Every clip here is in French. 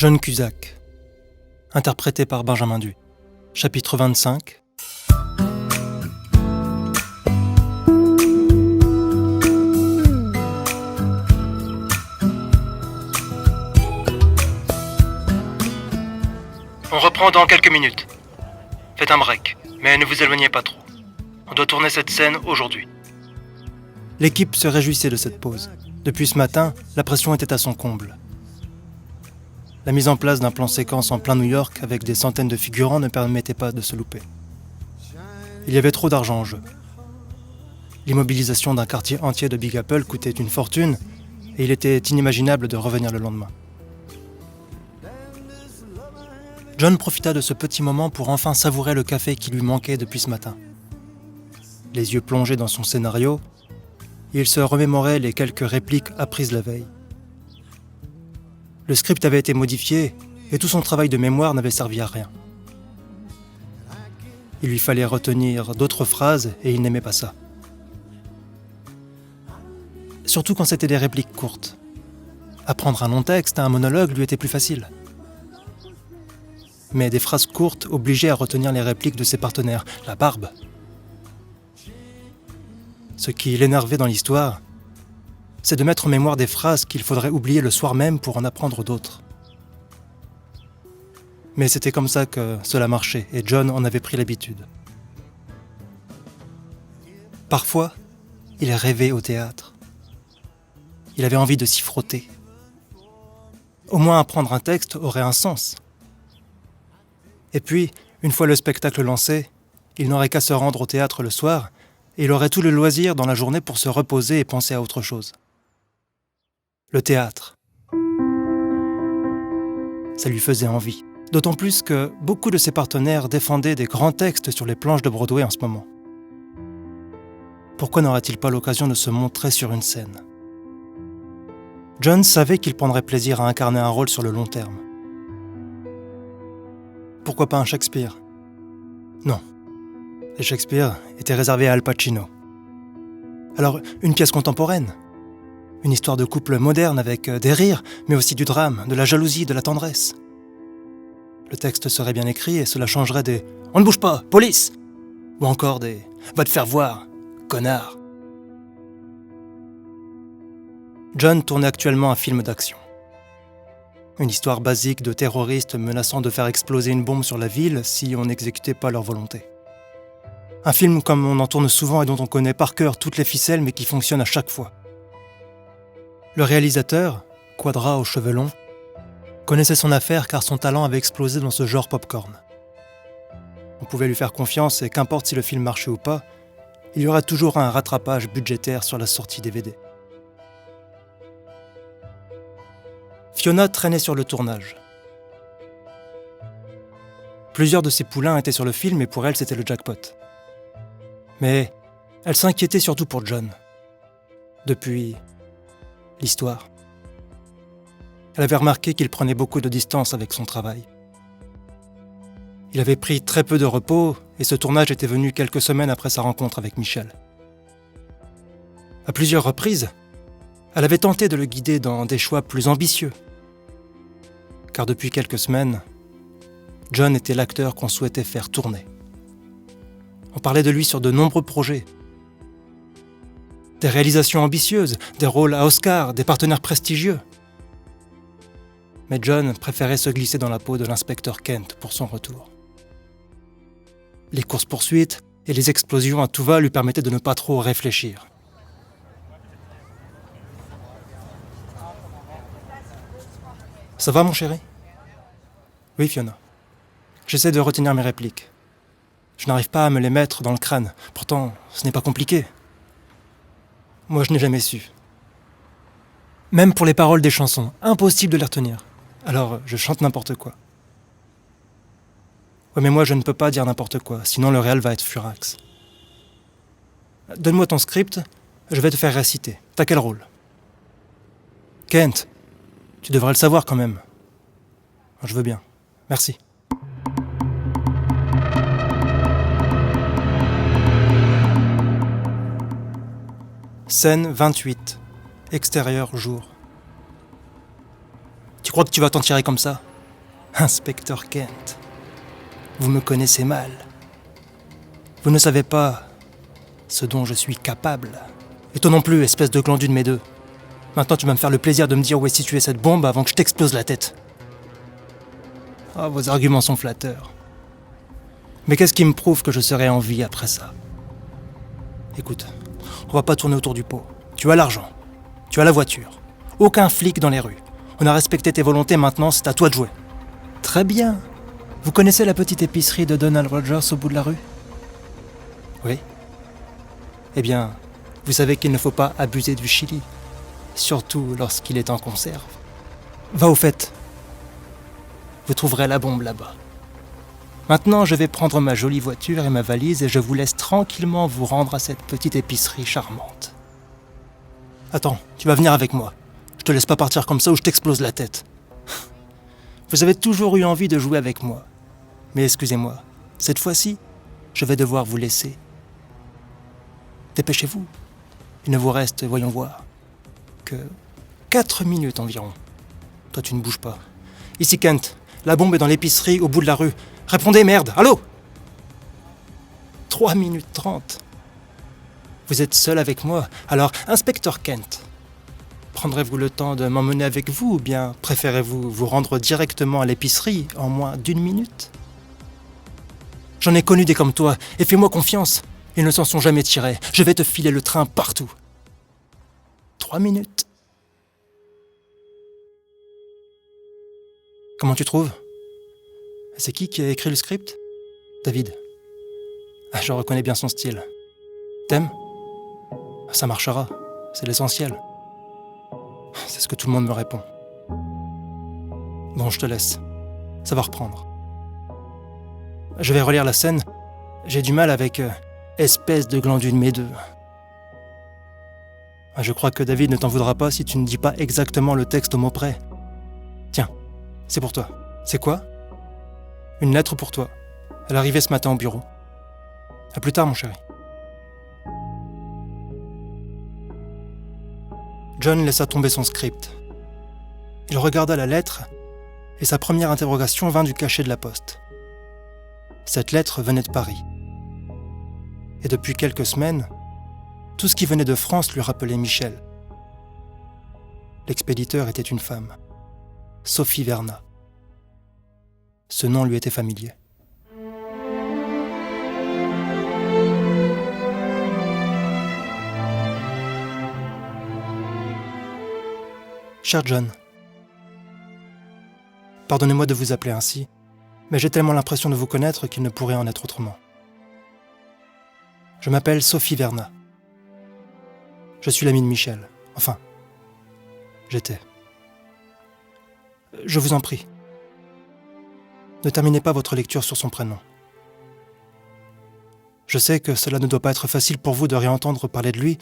John Cusack, interprété par Benjamin Duy. Chapitre 25. On reprend dans quelques minutes. Faites un break, mais ne vous éloignez pas trop. On doit tourner cette scène aujourd'hui. L'équipe se réjouissait de cette pause. Depuis ce matin, la pression était à son comble. La mise en place d'un plan séquence en plein New York avec des centaines de figurants ne permettait pas de se louper. Il y avait trop d'argent en jeu. L'immobilisation d'un quartier entier de Big Apple coûtait une fortune et il était inimaginable de revenir le lendemain. John profita de ce petit moment pour enfin savourer le café qui lui manquait depuis ce matin. Les yeux plongés dans son scénario, il se remémorait les quelques répliques apprises la veille. Le script avait été modifié et tout son travail de mémoire n'avait servi à rien. Il lui fallait retenir d'autres phrases et il n'aimait pas ça. Surtout quand c'était des répliques courtes. Apprendre un long texte à un monologue lui était plus facile. Mais des phrases courtes obligeaient à retenir les répliques de ses partenaires, la barbe. Ce qui l'énervait dans l'histoire, c'est de mettre en mémoire des phrases qu'il faudrait oublier le soir même pour en apprendre d'autres. Mais c'était comme ça que cela marchait, et John en avait pris l'habitude. Parfois, il rêvait au théâtre. Il avait envie de s'y frotter. Au moins apprendre un texte aurait un sens. Et puis, une fois le spectacle lancé, il n'aurait qu'à se rendre au théâtre le soir, et il aurait tout le loisir dans la journée pour se reposer et penser à autre chose. Le théâtre. Ça lui faisait envie. D'autant plus que beaucoup de ses partenaires défendaient des grands textes sur les planches de Broadway en ce moment. Pourquoi n'aurait-il pas l'occasion de se montrer sur une scène ? John savait qu'il prendrait plaisir à incarner un rôle sur le long terme. Pourquoi pas un Shakespeare ? Non. Les Shakespeare étaient réservés à Al Pacino. Alors, une pièce contemporaine ? Une histoire de couple moderne avec des rires, mais aussi du drame, de la jalousie, de la tendresse. Le texte serait bien écrit et cela changerait des « On ne bouge pas, police !» ou encore des « Va te faire voir, connard !» John tournait actuellement un film d'action. Une histoire basique de terroristes menaçant de faire exploser une bombe sur la ville si on n'exécutait pas leur volonté. Un film comme on en tourne souvent et dont on connaît par cœur toutes les ficelles mais qui fonctionne à chaque fois. Le réalisateur, Quadra aux cheveux longs, connaissait son affaire car son talent avait explosé dans ce genre popcorn. On pouvait lui faire confiance et qu'importe si le film marchait ou pas, il y aurait toujours un rattrapage budgétaire sur la sortie DVD. Fiona traînait sur le tournage. Plusieurs de ses poulains étaient sur le film et pour elle c'était le jackpot. Mais elle s'inquiétait surtout pour John. Depuis l'histoire. Elle avait remarqué qu'il prenait beaucoup de distance avec son travail. Il avait pris très peu de repos et ce tournage était venu quelques semaines après sa rencontre avec Michel. À plusieurs reprises, elle avait tenté de le guider dans des choix plus ambitieux. Car depuis quelques semaines, John était l'acteur qu'on souhaitait faire tourner. On parlait de lui sur de nombreux projets. Des réalisations ambitieuses, des rôles à Oscar, des partenaires prestigieux. Mais John préférait se glisser dans la peau de l'inspecteur Kent pour son retour. Les courses-poursuites et les explosions à tout va lui permettaient de ne pas trop réfléchir. Ça va, mon chéri ? Oui, Fiona. J'essaie de retenir mes répliques. Je n'arrive pas à me les mettre dans le crâne. Pourtant, ce n'est pas compliqué. Moi, je n'ai jamais su. Même pour les paroles des chansons, impossible de les retenir. Alors, je chante n'importe quoi. Ouais, mais moi, je ne peux pas dire n'importe quoi, sinon le réel va être furax. Donne-moi ton script, je vais te faire réciter. T'as quel rôle ? Kent, tu devrais le savoir quand même. Je veux bien. Merci. Scène 28. Extérieur, jour. Tu crois que tu vas t'en tirer comme ça ? Inspecteur Kent, vous me connaissez mal. Vous ne savez pas ce dont je suis capable. Et toi non plus, espèce de glandu de mes deux. Maintenant, tu vas me faire le plaisir de me dire où est située cette bombe avant que je t'explose la tête. Ah, vos arguments sont flatteurs. Mais qu'est-ce qui me prouve que je serai en vie après ça? Écoute, on va pas tourner autour du pot. Tu as l'argent. Tu as la voiture. Aucun flic dans les rues. On a respecté tes volontés, maintenant c'est à toi de jouer. Très bien. Vous connaissez la petite épicerie de Donald Rogers au bout de la rue? Oui. Eh bien, vous savez qu'il ne faut pas abuser du chili. Surtout lorsqu'il est en conserve. Va au fait. Vous trouverez la bombe là-bas. Maintenant, je vais prendre ma jolie voiture et ma valise et je vous laisse tranquillement vous rendre à cette petite épicerie charmante. Attends, tu vas venir avec moi. Je te laisse pas partir comme ça ou je t'explose la tête. Vous avez toujours eu envie de jouer avec moi. Mais excusez-moi, cette fois-ci, je vais devoir vous laisser. Dépêchez-vous. Il ne vous reste, voyons voir, que 4 minutes environ. Toi, tu ne bouges pas. Ici Kent, la bombe est dans l'épicerie au bout de la rue. Répondez, merde, allô? 3 minutes 30. Vous êtes seul avec moi, alors, inspecteur Kent, prendrez-vous le temps de m'emmener avec vous ou bien préférez-vous vous rendre directement à l'épicerie en moins d'1 minute? J'en ai connu des comme toi, et fais-moi confiance, ils ne s'en sont jamais tirés. Je vais te filer le train partout. 3 minutes. Comment tu trouves? C'est qui a écrit le script? David. Ah, je reconnais bien son style. T'aimes? Ça marchera, c'est l'essentiel. C'est ce que tout le monde me répond. Bon, je te laisse. Ça va reprendre. Je vais relire la scène. J'ai du mal avec espèce de glandu de mes deux. Je crois que David ne t'en voudra pas si tu ne dis pas exactement le texte au mot près. Tiens, c'est pour toi. C'est quoi? Une lettre pour toi. Elle arrivait ce matin au bureau. À plus tard, mon chéri. John laissa tomber son script. Il regarda la lettre et sa première interrogation vint du cachet de la poste. Cette lettre venait de Paris. Et depuis quelques semaines, tout ce qui venait de France lui rappelait Michel. L'expéditeur était une femme, Sophie Vernat. Ce nom lui était familier. Cher John, pardonnez-moi de vous appeler ainsi, mais j'ai tellement l'impression de vous connaître qu'il ne pourrait en être autrement. Je m'appelle Sophie Vernat. Je suis l'amie de Michel. Enfin, j'étais. Je vous en prie, ne terminez pas votre lecture sur son prénom. Je sais que cela ne doit pas être facile pour vous de réentendre parler de lui,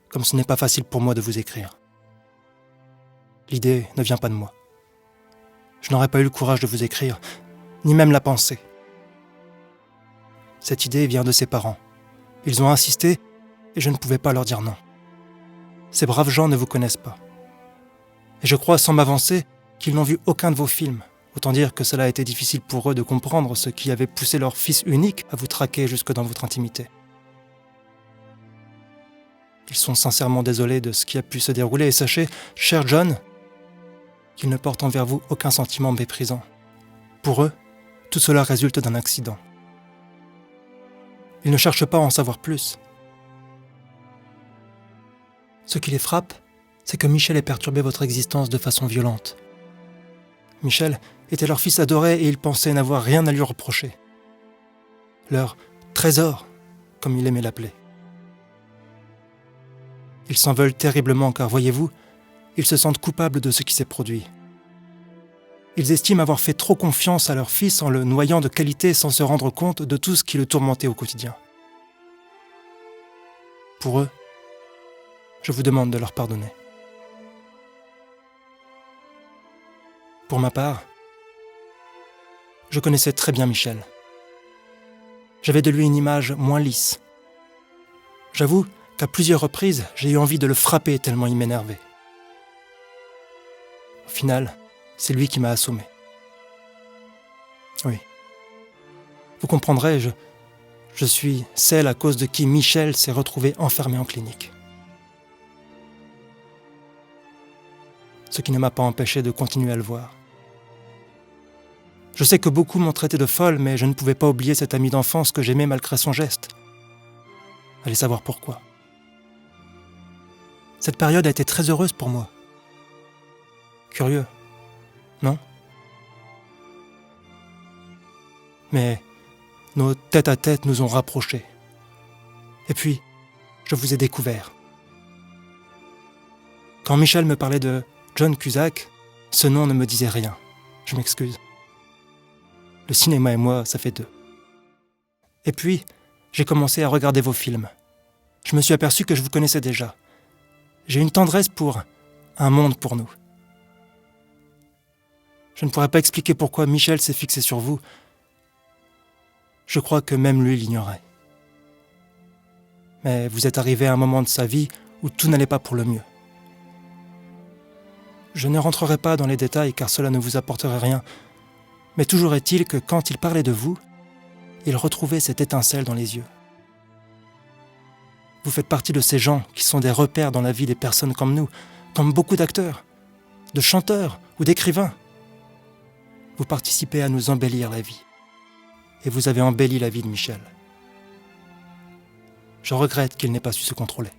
comme ce n'est pas facile pour moi de vous écrire. L'idée ne vient pas de moi. Je n'aurais pas eu le courage de vous écrire, ni même la pensée. Cette idée vient de ses parents. Ils ont insisté et je ne pouvais pas leur dire non. Ces braves gens ne vous connaissent pas. Et je crois, sans m'avancer, qu'ils n'ont vu aucun de vos films. Autant dire que cela a été difficile pour eux de comprendre ce qui avait poussé leur fils unique à vous traquer jusque dans votre intimité. Ils sont sincèrement désolés de ce qui a pu se dérouler et sachez, cher John, qu'ils ne portent envers vous aucun sentiment méprisant. Pour eux, tout cela résulte d'un accident. Ils ne cherchent pas à en savoir plus. Ce qui les frappe, c'est que Michel ait perturbé votre existence de façon violente. Michel était leur fils adoré et ils pensaient n'avoir rien à lui reprocher. Leur trésor, comme il aimait l'appeler. Ils s'en veulent terriblement car, voyez-vous, ils se sentent coupables de ce qui s'est produit. Ils estiment avoir fait trop confiance à leur fils en le noyant de qualité sans se rendre compte de tout ce qui le tourmentait au quotidien. Pour eux, je vous demande de leur pardonner. Pour ma part, je connaissais très bien Michel. J'avais de lui une image moins lisse. J'avoue qu'à plusieurs reprises, j'ai eu envie de le frapper tellement il m'énervait. Au final, c'est lui qui m'a assommé. Oui. Vous comprendrez, je suis celle à cause de qui Michel s'est retrouvé enfermé en clinique. Ce qui ne m'a pas empêché de continuer à le voir. Je sais que beaucoup m'ont traité de folle, mais je ne pouvais pas oublier cet ami d'enfance que j'aimais malgré son geste. Allez savoir pourquoi. Cette période a été très heureuse pour moi. Curieux, non ? Mais nos tête-à-tête nous ont rapprochés. Et puis, je vous ai découvert. Quand Michel me parlait de John Cusack, ce nom ne me disait rien. Je m'excuse. Le cinéma et moi, ça fait deux. Et puis, j'ai commencé à regarder vos films. Je me suis aperçu que je vous connaissais déjà. J'ai une tendresse pour un monde pour nous. Je ne pourrais pas expliquer pourquoi Michel s'est fixé sur vous. Je crois que même lui l'ignorait. Mais vous êtes arrivé à un moment de sa vie où tout n'allait pas pour le mieux. Je ne rentrerai pas dans les détails car cela ne vous apporterait rien, mais toujours est-il que quand il parlait de vous, il retrouvait cette étincelle dans les yeux. Vous faites partie de ces gens qui sont des repères dans la vie des personnes comme nous, comme beaucoup d'acteurs, de chanteurs ou d'écrivains. Vous participez à nous embellir la vie. Et vous avez embelli la vie de Michel. Je regrette qu'il n'ait pas su se contrôler.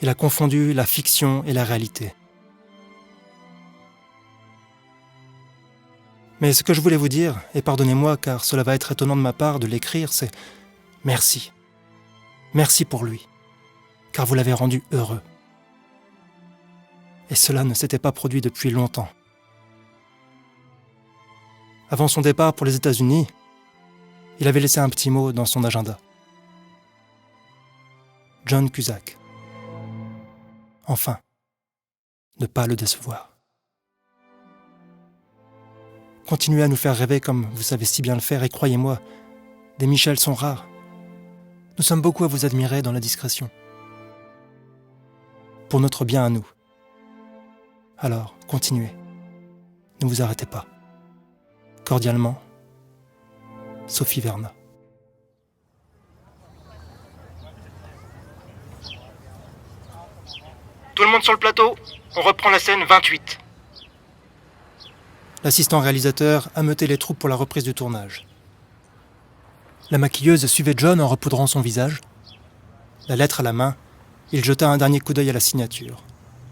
Il a confondu la fiction et la réalité. Mais ce que je voulais vous dire, et pardonnez-moi car cela va être étonnant de ma part de l'écrire, c'est merci. Merci pour lui, car vous l'avez rendu heureux. Et cela ne s'était pas produit depuis longtemps. Avant son départ pour les États-Unis, il avait laissé un petit mot dans son agenda. John Cusack. Enfin, ne pas le décevoir. Continuez à nous faire rêver comme vous savez si bien le faire et croyez-moi, des Michel sont rares. Nous sommes beaucoup à vous admirer dans la discrétion. Pour notre bien à nous. Alors, continuez. Ne vous arrêtez pas. Cordialement, Sophie Verna. Tout le monde sur le plateau, on reprend la scène 28. L'assistant réalisateur ameutait les troupes pour la reprise du tournage. La maquilleuse suivait John en repoudrant son visage. La lettre à la main, il jeta un dernier coup d'œil à la signature.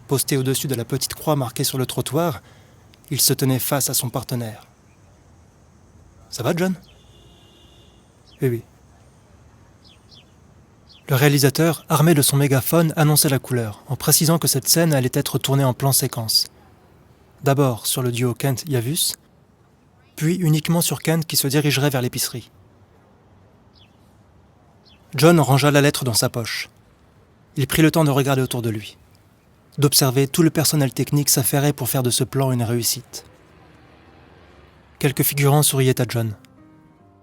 Posté au-dessus de la petite croix marquée sur le trottoir, il se tenait face à son partenaire. « Ça va, John ?» « Oui, oui. » Le réalisateur, armé de son mégaphone, annonçait la couleur, en précisant que cette scène allait être tournée en plan séquence. D'abord sur le duo Kent-Yavus, puis uniquement sur Kent qui se dirigerait vers l'épicerie. John rangea la lettre dans sa poche. Il prit le temps de regarder autour de lui, d'observer tout le personnel technique s'affairer pour faire de ce plan une réussite. Quelques figurants souriaient à John.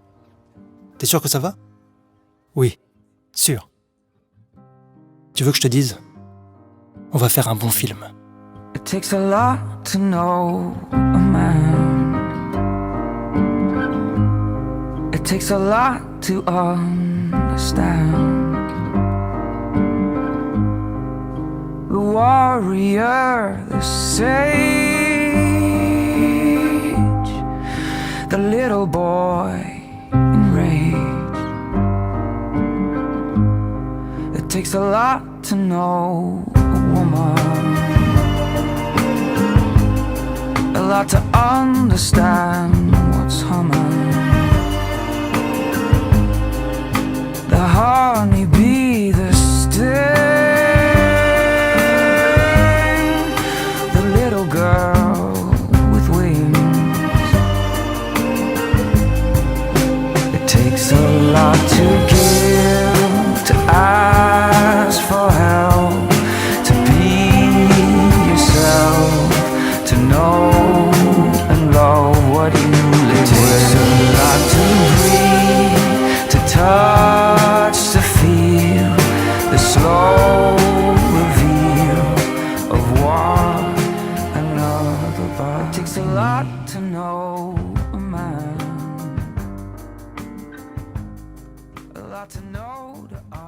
« T'es sûr que ça va ? » ?»« Oui, sûr. »« Tu veux que je te dise ? On va faire un bon film. » It takes a lot to know a man. It takes a lot to understand. The warrior, the sage, the little boy enraged. It takes a lot to know a woman, a lot to understand what's humming. The honeybee, the sting, the little girl with wings. It takes a lot to give, to ask for help, to be yourself, to know and love what you live with. A lot to breathe, to touch, to feel the slow reveal of one another. But it takes a lot to know a man. lot to know to